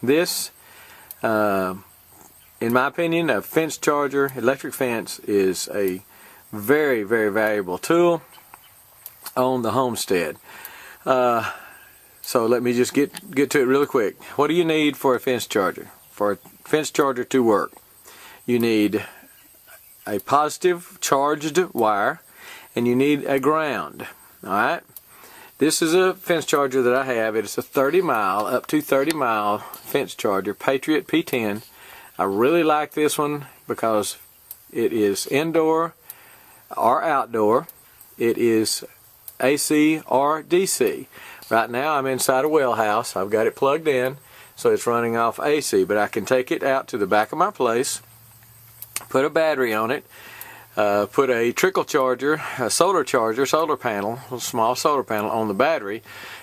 This, in my opinion, a fence charger, electric fence, is a very, very valuable tool on the homestead. So let me just get to it really quick. What do you need for a fence charger? For a fence charger to work, you need a positive charged wire, and you need a ground. Alright? This is a fence charger that I have. It's a 30-mile, up to 30-mile fence charger, Patriot P10. I really like this one because it is indoor or outdoor. It is AC or DC. Right now I'm inside a well house. I've got it plugged in, so it's running off AC, but I can take it out to the back of my place, put a battery on it, put a trickle charger, a solar panel, a small solar panel on the battery,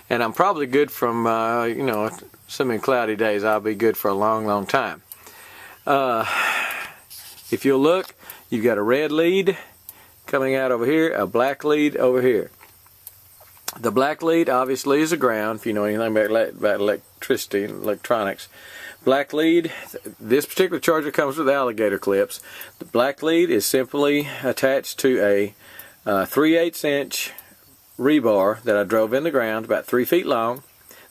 and I'm probably good from, you know, so many cloudy days. I'll be good for a long, long time. If you'll look, you've got a red lead coming out over here, a black lead over here. The black lead obviously is a ground, if you know anything about electricity and electronics. Black lead, this particular charger comes with alligator clips. The black lead is simply attached to a 3/8 inch rebar that I drove in the ground, about 3 feet long.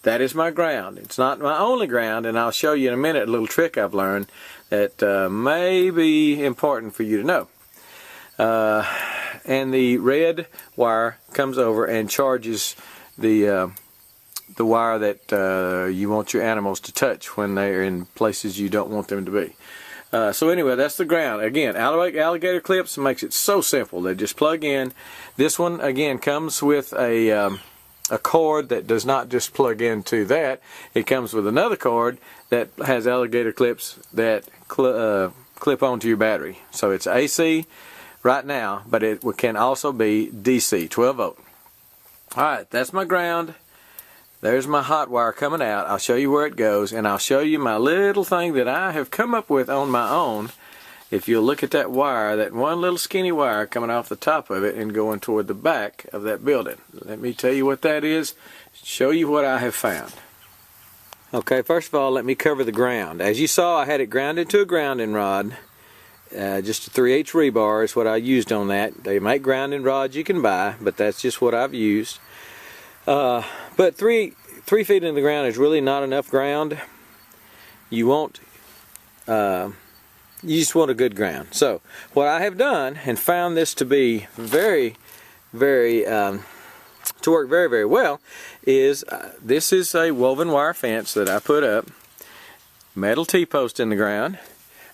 That is my ground. It's not my only ground, and I'll show you in a minute a little trick I've learned that may be important for you to know. And the red wire comes over and charges the wire that you want your animals to touch when they're in places you don't want them to be. So anyway, that's the ground. Again, alligator clips makes it so simple. They just plug in. This one again comes with a cord that does not just plug into that. It comes with another cord that has alligator clips that clip onto your battery. So it's AC right now, but it can also be DC, 12 volt. Alright, that's my ground. There's my hot wire coming out. I'll show you where it goes, and I'll show you my little thing that I have come up with on my own. If you'll look at that wire, that one little skinny wire coming off the top of it and going toward the back of that building. Let me tell you what that is, show you what I have found. Okay, first of all, let me cover the ground. As you saw, I had it grounded to a grounding rod. Just a 3/8 rebar is what I used on that. They make grounding rods you can buy, but that's just what I've used. But three feet in the ground is really not enough ground. You just want a good ground. So what I have done and found this to be to work very, very well is this is a woven wire fence that I put up, metal T-post in the ground.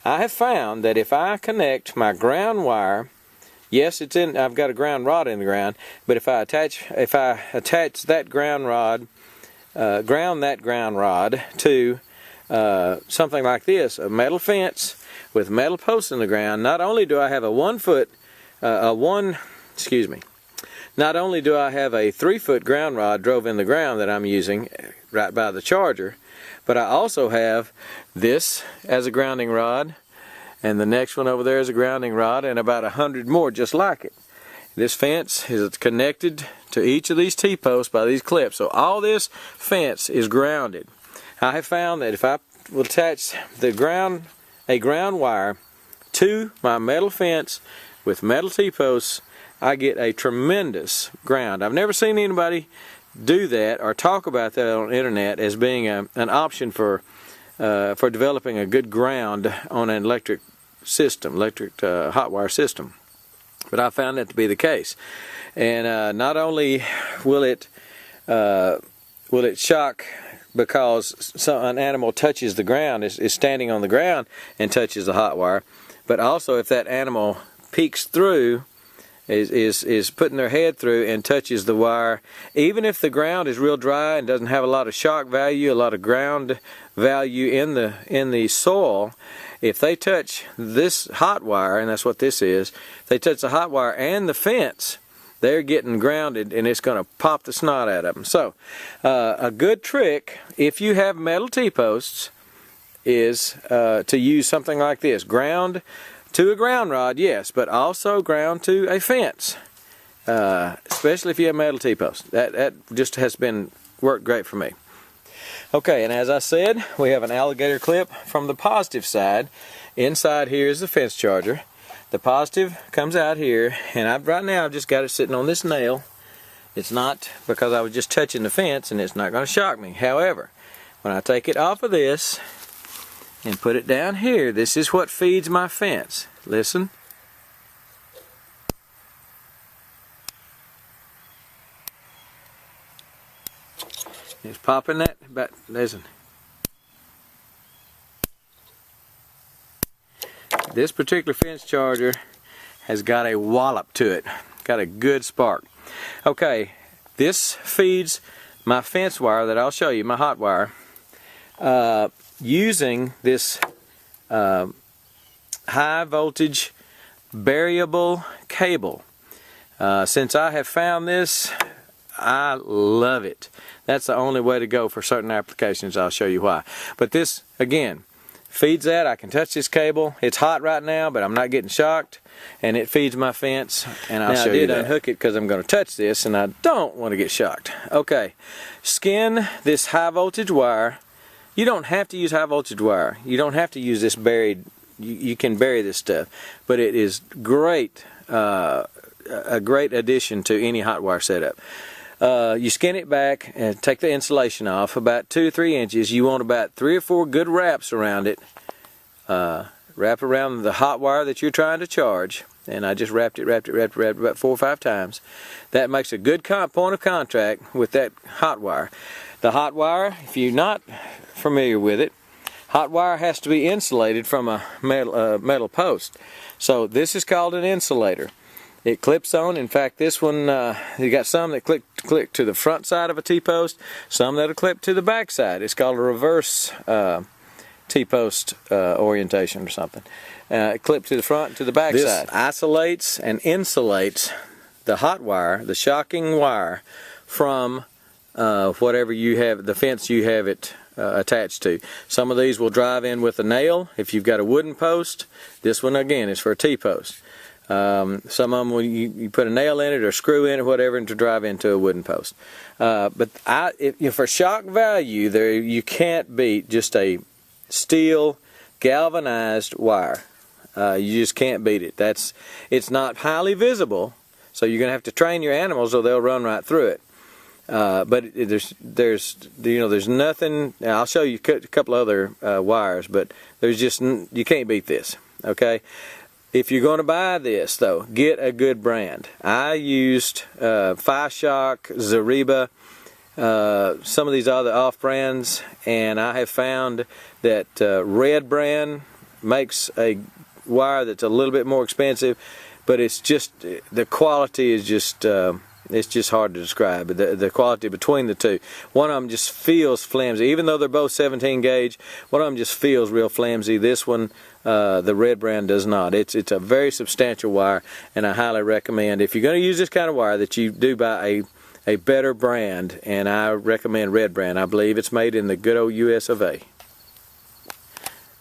I have found that if I connect my ground wire, yes, I've got a ground rod in the ground, but if I attach that ground rod, ground that ground rod to something like this, a metal fence with metal posts in the ground, not only do I have not only do I have a 3-foot ground rod drove in the ground that I'm using right by the charger, but I also have this as a grounding rod, and the next one over there is a grounding rod, and about 100 more just like it. This fence is connected to each of these T-posts by these clips, so all this fence is grounded. I have found that if I will attach a ground wire to my metal fence with metal T-posts, I get a tremendous ground. I've never seen anybody do that or talk about that on the internet as being an option for developing a good ground on an electric hot wire system. But I found that to be the case. And not only will it shock because an animal touches the ground, is standing on the ground and touches the hot wire, but also if that animal peeks through, is putting their head through and touches the wire, even if the ground is real dry and doesn't have a lot of shock value, a lot of ground value in the soil, if they touch this hot wire, and that's what this is, if they touch the hot wire and the fence, they're getting grounded and it's going to pop the snot out of them. So a good trick, if you have metal T-posts, is to use something like this. Ground to a ground rod, yes, but also ground to a fence, especially if you have metal T-posts. That just has been worked great for me. Okay, and as I said, we have an alligator clip from the positive side. Inside here is the fence charger. The positive comes out here, and right now I've just got it sitting on this nail. It's not because I was just touching the fence, and it's not going to shock me. However, when I take it off of this and put it down here, this is what feeds my fence. Listen. It's popping that, but listen. This particular fence charger has got a wallop to it, got a good spark. Okay, this feeds my fence wire that I'll show you, my hot wire, using this high voltage variable cable. Since I have found this, I love it. That's the only way to go for certain applications. I'll show you why. But this, again, feeds that. I can touch this cable. It's hot right now, but I'm not getting shocked. And it feeds my fence. And I'll show you that. I did unhook it because I'm going to touch this, and I don't want to get shocked. Okay, skin this high voltage wire. You don't have to use high voltage wire. You don't have to use this buried. You can bury this stuff, but it is great. A great addition to any hot wire setup. You skin it back and take the insulation off about 2 or 3 inches. You want about 3 or 4 good wraps around it. Wrap around the hot wire that you're trying to charge, and I just wrapped it about 4 or 5 times. That makes a good point of contact with that hot wire. The hot wire, if you're not familiar with it, hot wire has to be insulated from a metal post. So this is called an insulator. It clips on. In fact, this one, you got some that click to the front side of a T-post, some that'll clip to the back side. It's called a reverse T-post orientation or something. It clips to the front, to the back side. This isolates and insulates the hot wire, the shocking wire, from whatever you have, the fence you have it attached to. Some of these will drive in with a nail if you've got a wooden post. This one, again, is for a T-post. Some of them, you put a nail in it or screw in it or whatever to drive into a wooden post. But for shock value, you can't beat just a steel galvanized wire. You just can't beat it. It's not highly visible, so you're going to have to train your animals or they'll run right through it. But there's nothing. I'll show you a couple other wires, but you can't beat this. Okay. If you're going to buy this, though, get a good brand. I used Shock, Zariba, some of these other off-brands, and I have found that Red brand makes a wire that's a little bit more expensive, but it's just, the quality is just, it's just hard to describe, the quality between the two. One of them just feels flimsy. Even though they're both 17 gauge, one of them just feels real flimsy. This one, the Red brand, does not. It's a very substantial wire, and I highly recommend, if you're going to use this kind of wire, that you do buy a better brand, and I recommend Red brand. I believe it's made in the good old US of A.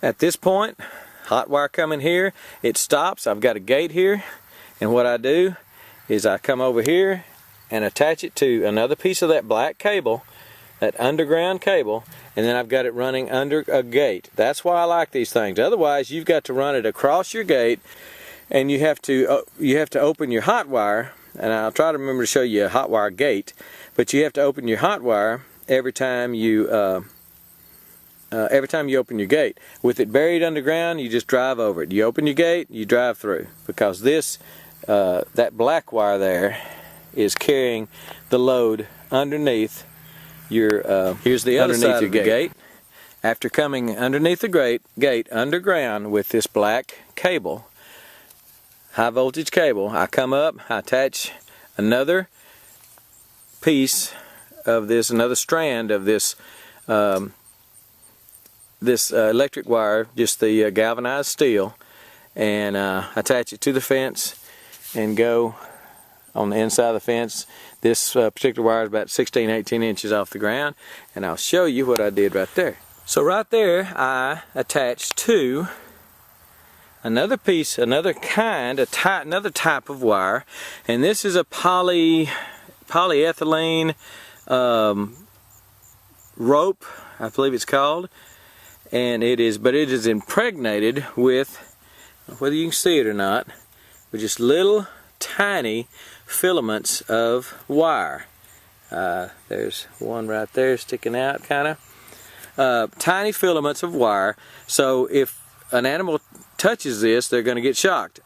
At this point, hot wire coming here, it stops. I've got a gate here, and what I do is I come over here and attach it to another piece of that black cable, that underground cable, and then I've got it running under a gate. That's why I like these things. Otherwise, you've got to run it across your gate, and you have to open your hot wire. And I'll try to remember to show you a hot wire gate, but you have to open your hot wire every time you open your gate. With it buried underground, you just drive over it. You open your gate, you drive through, because that black wire there is carrying the load underneath your here's the other side of the gate. After coming underneath the gate underground with this black cable, high voltage cable, I come up, I attach another piece of this, another strand of this electric wire, just the galvanized steel, and attach it to the fence and go on the inside of the fence. This particular wire is about 16-18 inches off the ground, and I'll show you what I did right there. So right there I attached to another piece, another type of wire, and this is a polyethylene rope, I believe it's called, and it is impregnated with, whether you can see it or not, with just little tiny filaments of wire. There's one right there sticking out, kind of. Tiny filaments of wire. So if an animal touches this, they're going to get shocked.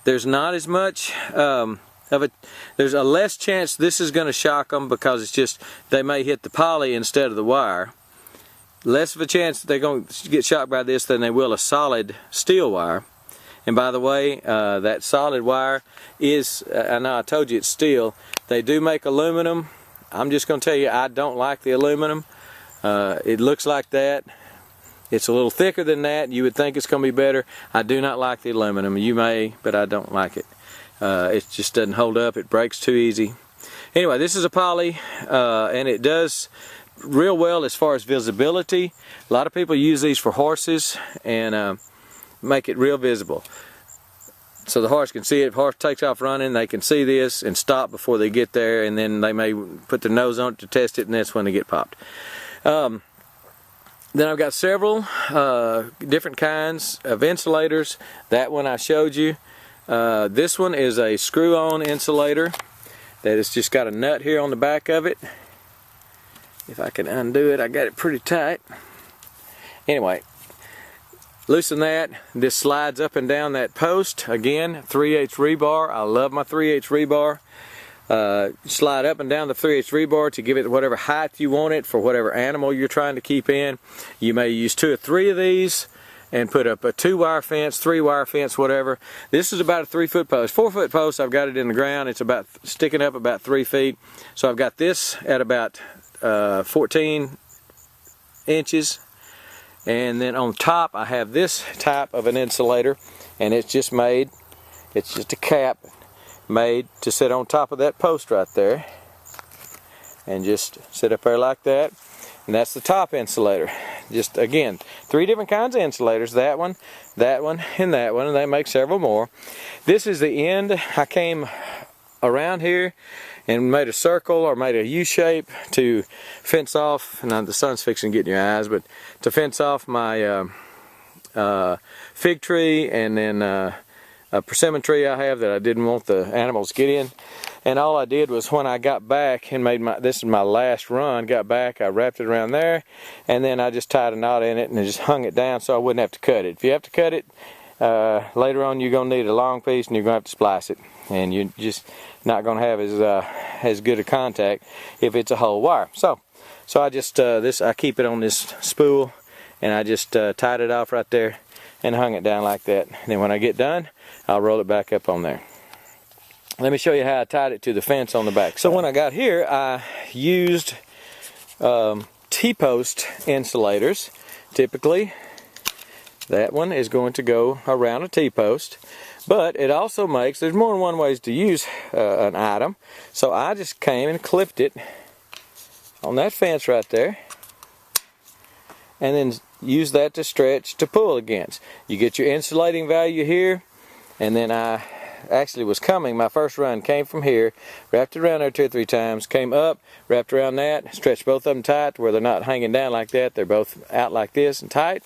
There's not as much there's a less chance this is going to shock them, because it's just they may hit the poly instead of the wire. Less of a chance that they're going to get shocked by this than they will a solid steel wire. And by the way, that solid wire is, I know I told you it's steel. They do make aluminum. I'm just going to tell you, I don't like the aluminum. It looks like that. It's a little thicker than that. You would think it's going to be better. I do not like the aluminum. You may, but I don't like it. It just doesn't hold up. It breaks too easy. Anyway, this is a poly, and it does real well as far as visibility. A lot of people use these for horses and make it real visible, so the horse can see it. If the horse takes off running, they can see this and stop before they get there, and then they may put their nose on it to test it, and that's when they get popped. Then I've got several different kinds of insulators. That one I showed you. This one is a screw-on insulator that has just got a nut here on the back of it. If I can undo it, I got it pretty tight. Anyway, loosen that. This slides up and down that post. Again, 3/8 rebar. I love my 3/8 rebar. Slide up and down the 3/8 rebar to give it whatever height you want it for whatever animal you're trying to keep in. You may use 2 or 3 of these and put up a 2-wire fence, 3-wire fence, whatever. This is about a 3-foot post. 4-foot post, I've got it in the ground. It's about sticking up about 3 feet. So I've got this at about 14 inches. And then on top I have this type of an insulator, and it's just a cap made to sit on top of that post right there, and just sit up there like that. And that's the top insulator. Just again, 3 different kinds of insulators, that one, and that one, and they make several more. This is the end. I came around here and made a circle, or made a U shape to fence off, and the sun's fixing to get in your eyes, but to fence off my fig tree, and then a persimmon tree I have that I didn't want the animals to get in. And all I did was, when I got back and this is my last run, got back, I wrapped it around there, and then I just tied a knot in it and just hung it down so I wouldn't have to cut it. If you have to cut it, later on you're going to need a long piece, and you're going to have to splice it, and you're just not going to have as good a contact if it's a whole wire. So I just I keep it on this spool, and I just tied it off right there and hung it down like that. And then when I get done, I'll roll it back up on there. Let me show you how I tied it to the fence on the back. So when I got here, I used T-post insulators. Typically, that one is going to go around a T-post, but it also makes, there's more than one ways to use an item. So I just came and clipped it on that fence right there, and then use that to stretch to pull against. You get your insulating value here, and then I actually was coming, my first run came from here, wrapped it around there 2 or 3 times, came up, wrapped around that, stretched both of them tight to where they're not hanging down like that, they're both out like this and tight,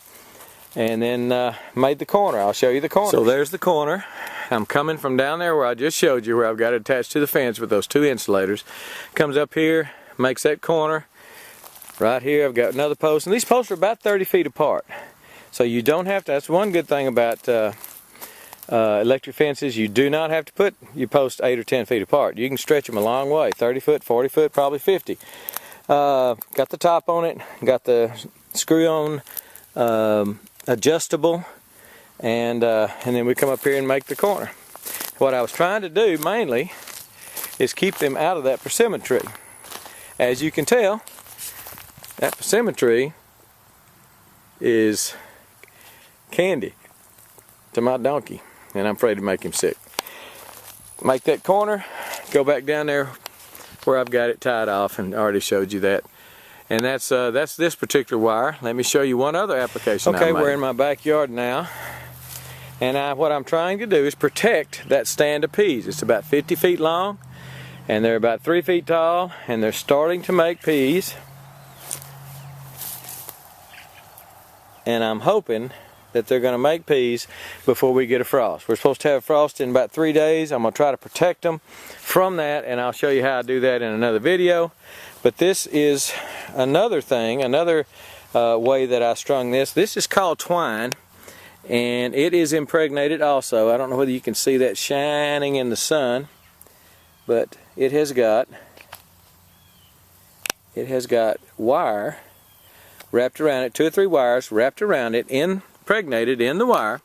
and then made the corner. I'll show you the corner. So there's the corner. I'm coming from down there where I just showed you, where I've got it attached to the fence with those 2 insulators. Comes up here, makes that corner. Right here I've got another post, and these posts are about 30 feet apart. So you don't have to, that's one good thing about electric fences, you do not have to put your posts 8 or 10 feet apart. You can stretch them a long way, 30 foot, 40 foot, probably 50. Got the top on it, got the screw-on adjustable, and then we come up here and make the corner. What I was trying to do mainly is keep them out of that persimmon tree. As you can tell, that persimmon tree is candy to my donkey, and I'm afraid to make him sick. Make that corner, go back down there where I've got it tied off, and I already showed you that. And that's this particular wire. Let me show you one other application. Okay, we're in my backyard now, and what I'm trying to do is protect that stand of peas. It's about 50 feet long, and they're about 3 feet tall, and they're starting to make peas. and I'm hoping that they're going to make peas before we get a frost. We're supposed to have a frost in about 3 days. I'm going to try to protect them from that, and I'll show you how I do that in another video. But this is another thing, another way that I strung this. This is called twine, and it is impregnated also. I don't know whether you can see that shining in the sun, but it has got wire wrapped around it, 2 or 3 wires wrapped around it, impregnated in the wire,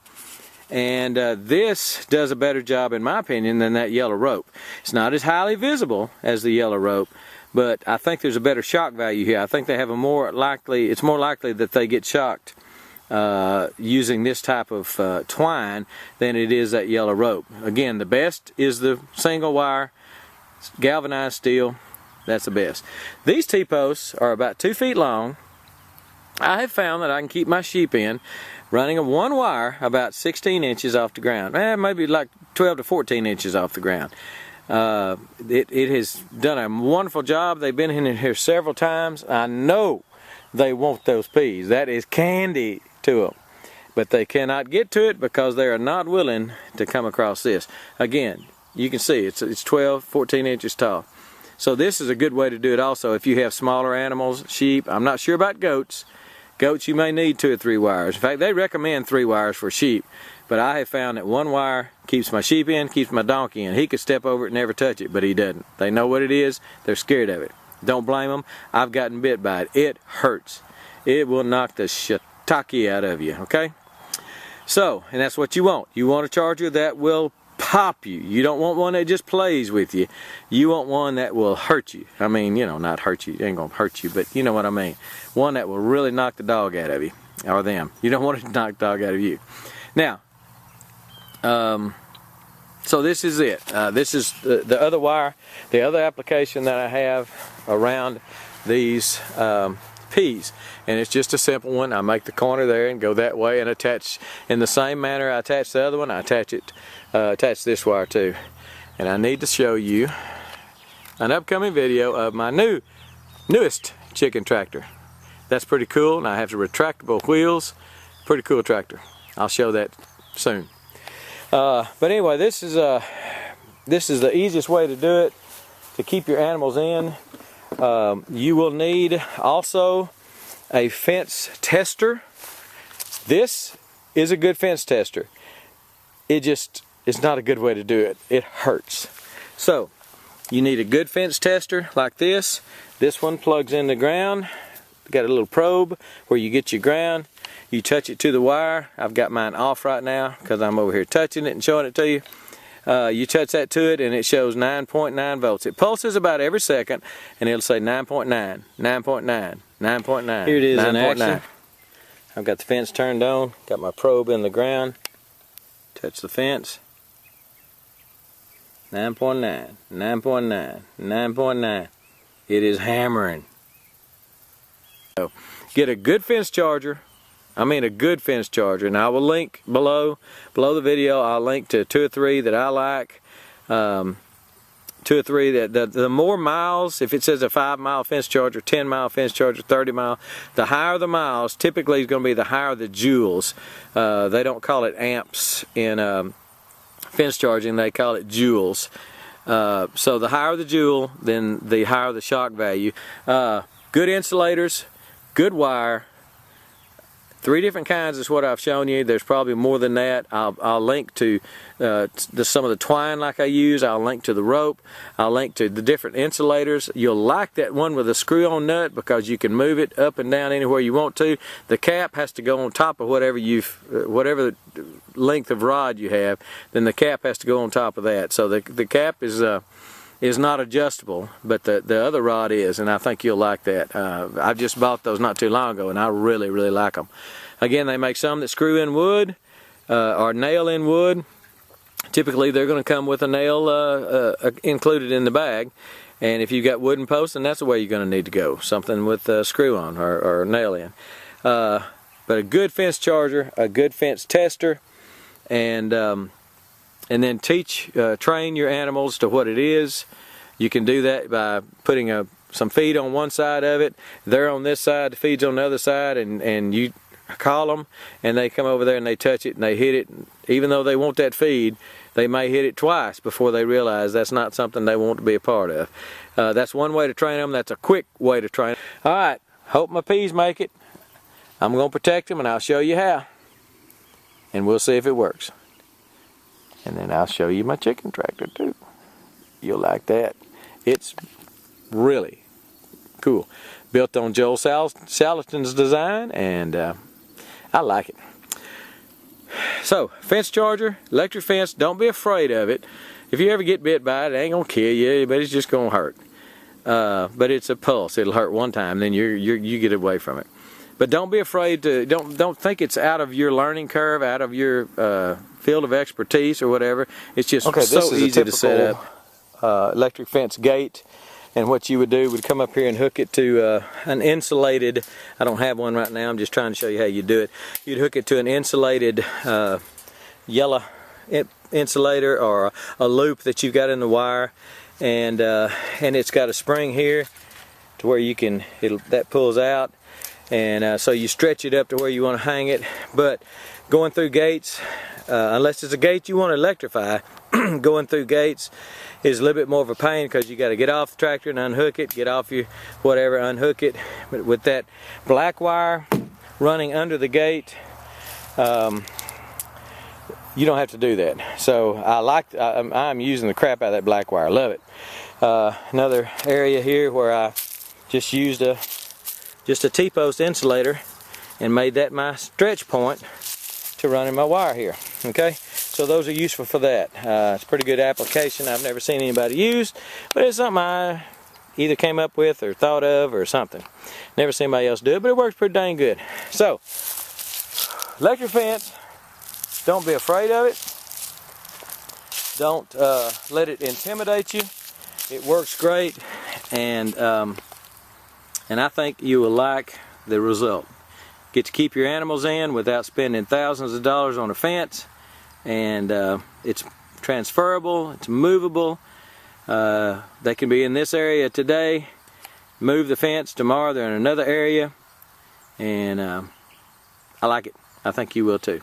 and this does a better job, in my opinion, than that yellow rope. It's not as highly visible as the yellow rope, but I think there's a better shock value here. I think they have a more likely, it's more likely that they get shocked using this type of twine than it is that yellow rope. Again, the best is the single wire galvanized steel. That's the best. These T-posts are about 2 feet long. I have found that I can keep my sheep in running a 1 wire about 16 inches off the ground. Maybe like 12 to 14 inches off the ground. It has done a wonderful job. They've been in here several times. I know they want those peas. That is candy to them. But they cannot get to it because they are not willing to come across this. Again, you can see it's 12, 14 inches tall. So this is a good way to do it also if you have smaller animals, sheep. I'm not sure about goats. Goats, you may need 2 or 3 wires. In fact, they recommend 3 wires for sheep. But I have found that 1 wire keeps my sheep in, keeps my donkey in. He could step over it and never touch it, but he doesn't. They know what it is. They're scared of it. Don't blame them. I've gotten bit by it. It hurts. It will knock the shiitake out of you, okay? So, and that's what you want. You want a charger that will pop you. You don't want one that just plays with you. You want one that will hurt you. I mean, you know, not hurt you. It ain't gonna hurt you, but you know what I mean. One that will really knock the dog out of you, or them. You don't want it to knock the dog out of you. Now, so this is it. This is the other wire, the other application that I have around these peas, and it's just a simple one. I make the corner there and go that way and attach in the same manner I attach the other one. I attach this wire too. And I need to show you an upcoming video of my newest chicken tractor. That's pretty cool, and I have the retractable wheels. Pretty cool tractor. I'll show that soon. But anyway, this is the easiest way to do it to keep your animals in. You will need also a fence tester. This is a good fence tester. It just is not a good way to do it. It hurts. So you need a good fence tester like this. This one plugs in the ground. Got a little probe where you get your ground. You touch it to the wire. I've got mine off right now because I'm over here touching it and showing it to you. You touch that to it and it shows 9.9 volts. It pulses about every second and it'll say 9.9, 9.9, 9.9. Here it is in action. I've got the fence turned on, got my probe in the ground. Touch the fence. 9.9, 9.9, 9.9. It is hammering. So, get a good fence charger. I mean a good fence charger, and I will link below the video. I'll link to 2 or 3 that I like. 2 or 3 that the more miles, if it says a 5-mile fence charger, 10-mile fence charger, 30-mile, the higher the miles, typically is going to be the higher the joules. They don't call it amps in fence charging, they call it joules. So the higher the joule, then the higher the shock value. Good insulators, good wire. 3 different kinds is what I've shown you. There's probably more than that. I'll link to some of the twine like I use. I'll link to the rope. I'll link to the different insulators. You'll like that one with a screw-on nut because you can move it up and down anywhere you want to. The cap has to go on top of whatever length of rod you have. Then the cap has to go on top of that. So the cap is not adjustable, but the other rod is, and I think you'll like that. I just bought those not too long ago, and I really, really like them. Again, they make some that screw in wood or nail in wood. Typically, they're going to come with a nail included in the bag, and if you've got wooden posts, then that's the way you're going to need to go. Something with a screw on or nail in. But a good fence charger, a good fence tester, and then train your animals to what it is. You can do that by putting some feed on one side of it. They're on this side, the feed's on the other side, and you call them, and they come over there and they touch it and they hit it. Even though they want that feed, they may hit it twice before they realize that's not something they want to be a part of. That's one way to train them. That's a quick way to train them. All right, hope my peas make it. I'm going to protect them, and I'll show you how. And we'll see if it works. And then I'll show you my chicken tractor too. You'll like that. It's really cool. Built on Joel Salatin's design, and I like it. So, fence charger, electric fence, don't be afraid of it. If you ever get bit by it, it ain't gonna kill you, but it's just gonna hurt. But it's a pulse. It'll hurt one time, then you get away from it. But don't be afraid to, don't think it's out of your learning curve, out of your field of expertise or whatever. It's just so easy to set up. Electric fence gate, and what you would do would come up here and hook it to an insulated, I don't have one right now, I'm just trying to show you how you do it. You'd hook it to an insulated yellow insulator or a loop that you've got in the wire, and it's got a spring here to where you can, that pulls out, and so you stretch it up to where you want to hang it. But going through gates, unless it's a gate you want to electrify, going through gates is a little bit more of a pain, because you got to get off the tractor and unhook it, get off your whatever, unhook it. But with that black wire running under the gate, you don't have to do that. So I'm using the crap out of that black wire. Love it. Another area here where I just used just a T-post insulator and made that my stretch point to run in my wire here. Okay, so those are useful for that. It's a pretty good application. I've never seen anybody use, but it's something I either came up with or thought of or something. Never seen anybody else do it, but it works pretty dang good. So, electric fence, don't be afraid of it. Don't let it intimidate you. It works great, and I think you will like the result. Get to keep your animals in without spending thousands of dollars on a fence, and it's transferable, it's movable. They can be in this area today, move the fence tomorrow, they're in another area, and I like it. I think you will too.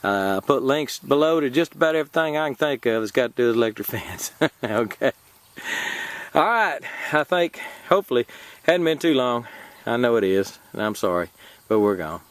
I'll put links below to just about everything I can think of that's got to do with electric fence. Okay. Alright, I think, hopefully, hadn't been too long. I know it is, and I'm sorry, but we're gone.